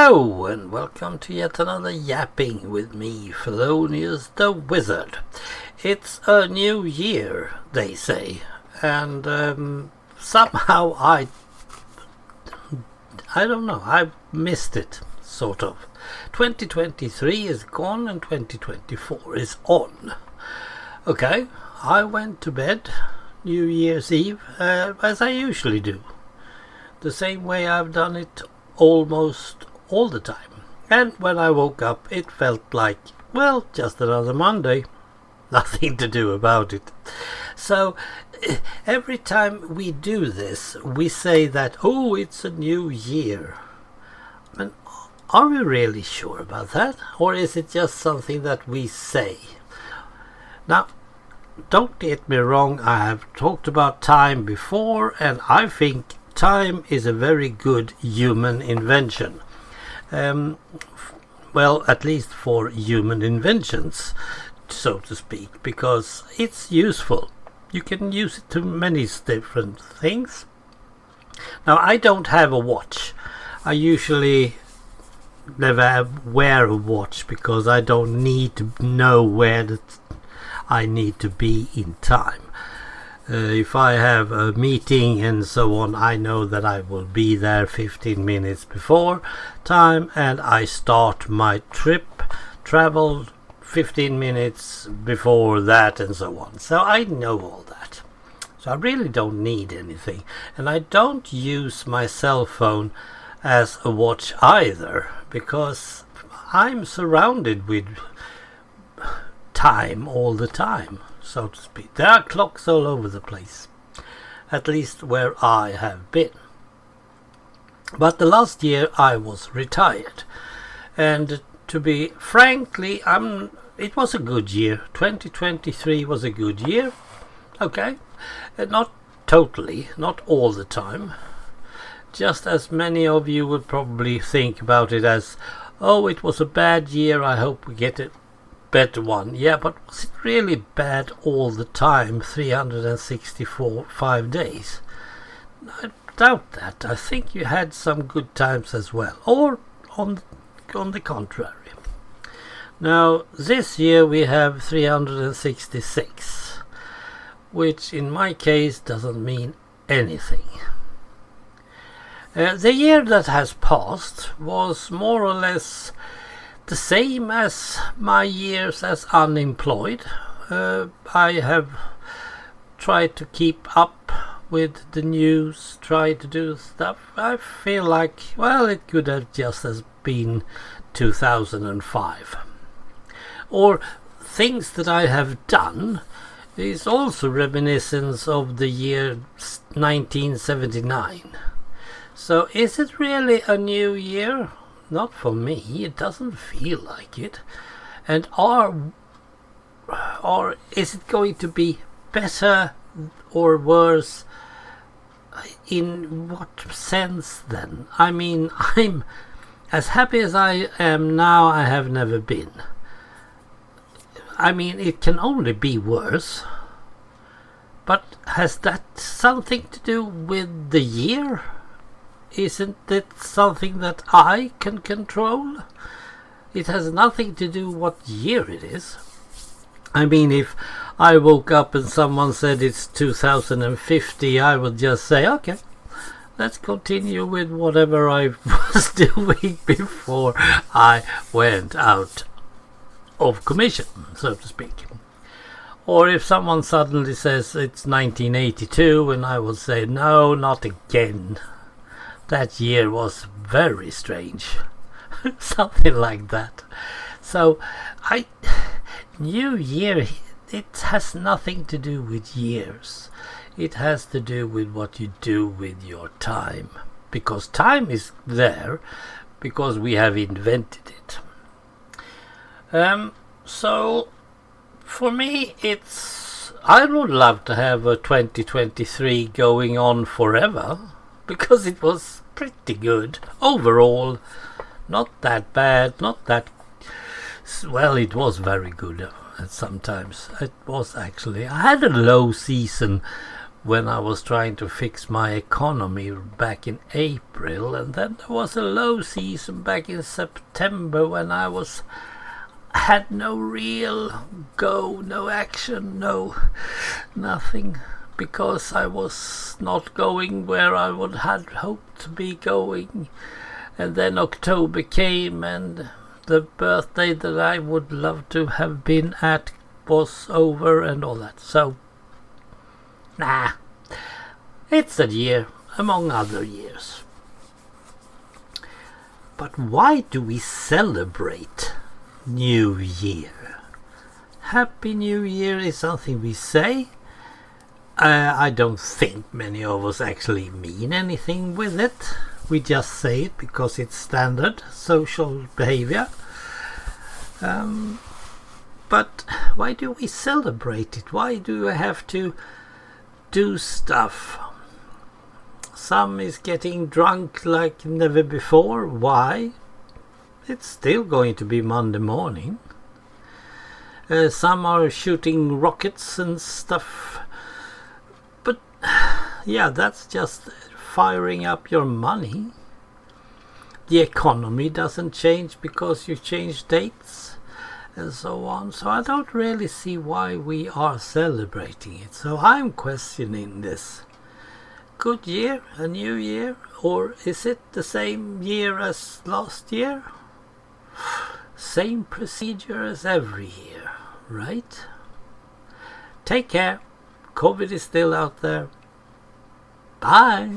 Hello and welcome to yet another yapping with me, Fellonius the Wizard. It's a new year, they say, and somehow I don't know, I missed it, sort of. 2023 is gone and 2024 is on. Okay, I went to bed New Year's Eve as I usually do. The same way I've done it almost all the time. And when I woke up it felt like, well, just another Monday. Nothing to do about it. So every time we do this we say that, oh, it's a new year. And are we really sure about that? Or is it just something that we say? Now, don't get me wrong, I have talked about time before, and I think time is a very good human invention. Well, at least for human inventions, so to speak, because it's useful. You can use it to many different things. Now, I don't have a watch. I usually never wear a watch because I don't need to know where I need to be in time. If I have a meeting and so on, I know that I will be there 15 minutes before time, and I start my travel 15 minutes before that, and so on. So I know all that. So I really don't need anything. And I don't use my cell phone as a watch either, because I'm surrounded with time all the time, so to speak. There are clocks all over the place, at least where I have been. But the last year I was retired, and to be frankly, it was a good year. 2023 was a good year. Okay, not totally, not all the time. Just as many of you would probably think about it as, oh, it was a bad year, I hope we get a better one. Yeah, but was it really bad all the time, 365 days? I doubt that. I think you had some good times as well, or on the contrary. Now, this year we have 366, which in my case doesn't mean anything. The year that has passed was more or less the same as my years as unemployed. I have tried to keep up with the news, tried to do stuff. I feel like, well, it could have just as been 2005. Or things that I have done is also reminiscence of the year 1979. So is it really a new year? Not for me. It doesn't feel like it. And or is it going to be better or worse? In what sense then? I mean, I'm as happy as I am now, I have never been. I mean, it can only be worse. But has that something to do with the year? Isn't it something that I can control? It has nothing to do what year it is. I mean, if I woke up and someone said it's 2050, I would just say, okay, let's continue with whatever I was doing before I went out of commission, so to speak. Or if someone suddenly says it's 1982, and I will say, no, not again. That year was very strange. Something like that. So, New Year, it has nothing to do with years. It has to do with what you do with your time. Because time is there, because we have invented it. So, for me, I would love to have a 2023 going on forever. Because it was pretty good overall. Not that bad, not that... Well, it was very good sometimes. It was actually... I had a low season when I was trying to fix my economy back in April, and then there was a low season back in September when I had no real go, no action, no nothing, because I was not going where I had hoped to be going. And then October came, and the birthday that I would love to have been at was over and all that. So, it's a year among other years. But why do we celebrate New Year? Happy New Year is something we say. I don't think many of us actually mean anything with it. We just say it because it's standard social behavior. But why do we celebrate it? Why do we have to do stuff? Some is getting drunk like never before. Why? It's still going to be Monday morning. Some are shooting rockets and stuff. But yeah, that's just firing up your money. The economy doesn't change because you change dates and so on. So I don't really see why we are celebrating it. So I'm questioning this. Good year, a new year, or is it the same year as last year? Same procedure as every year, right? Take care. COVID is still out there. Bye.